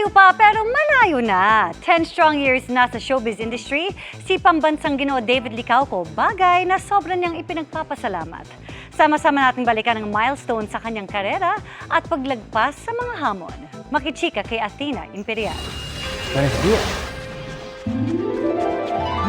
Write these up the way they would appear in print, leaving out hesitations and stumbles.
Malayo pa pero malayo na. 10 strong years na sa showbiz industry, si pambansang Ginoo David Licauco, bagay na sobrang niyang ipinagpapasalamat. Sama-sama nating balikan ang milestone sa kanyang karera at paglagpas sa mga hamon. Makichika kay Athena Imperial. Let's do it.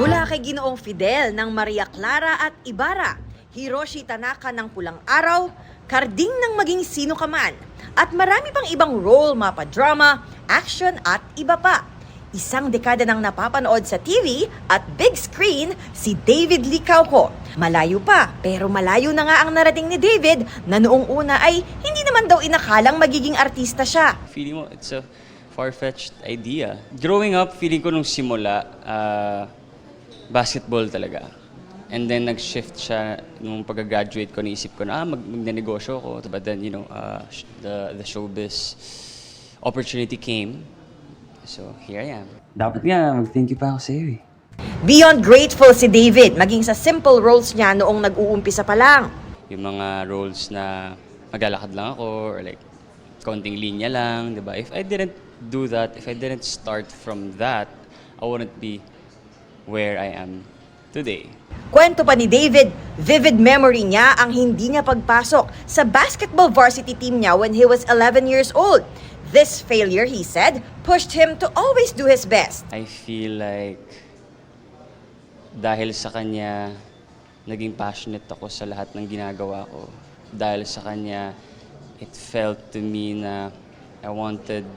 Mula kay Ginoong Fidel ng Maria Clara at Ibarra, Hiroshi Tanaka ng Pulang Araw, Karding ng Maging Sino Ka Man, at marami pang ibang role, mapa-drama, action at iba pa. Isang dekada nang napapanood sa TV at big screen si David Licauco. Malayo pa, pero malayo na nga ang narating ni David na noong una ay hindi naman daw inakalang magiging artista siya. Feeling mo, it's a far-fetched idea. Growing up, feeling ko nung simula, basketball talaga. And then nag-shift siya nung pag-graduate ko, naisip ko na magnenegosyo ko. But then, the showbiz opportunity came. So, here I am. Dapat nga, mag-thank you pa ako sa'yo eh. Beyond grateful si David, maging sa simple roles niya noong nag-uumpisa pa lang. Yung mga roles na maglalakad lang ako or like konting linya lang, di ba? If I didn't do that, if I didn't start from that, I wouldn't be where I am today. Kwento pa ni David, vivid memory niya ang hindi niya pagpasok sa basketball varsity team niya when he was 11 years old. This failure, he said, pushed him to always do his best. I feel like dahil sa kanya, naging passionate ako sa lahat ng ginagawa ko. Dahil sa kanya, it felt to me na I wanted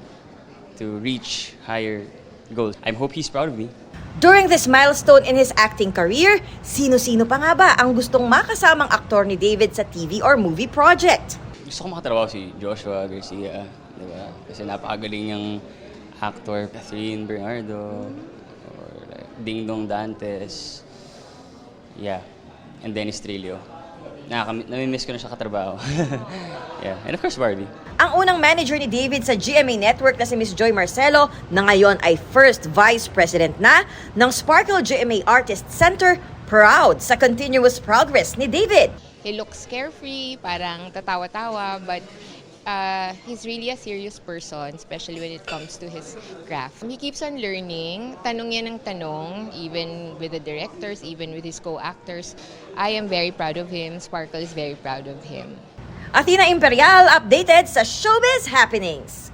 to reach higher goals. I hope he's proud of me. During this milestone in his acting career, sino-sino pa nga ba ang gustong makasamang aktor ni David sa TV or movie project? Gusto ko makatrabaho si Joshua Garcia, di ba? Kasi napakagaling niyang actor. Catherine Bernardo, or like Ding Dong Dantes. Yeah. And Dennis Trillo. Nami-miss ko na siya katrabaho. Yeah. And of course, Barbie. Ang unang manager ni David sa GMA Network na si Miss Joy Marcelo na ngayon ay first vice president na ng Sparkle GMA Artist Center, proud sa continuous progress ni David. He looks carefree, parang tatawa-tawa, but he's really a serious person, especially when it comes to his craft. He keeps on learning, tanong yan ng tanong, even with the directors, even with his co-actors. I am very proud of him. Sparkle is very proud of him. Athena Imperial updated sa Showbiz Happenings.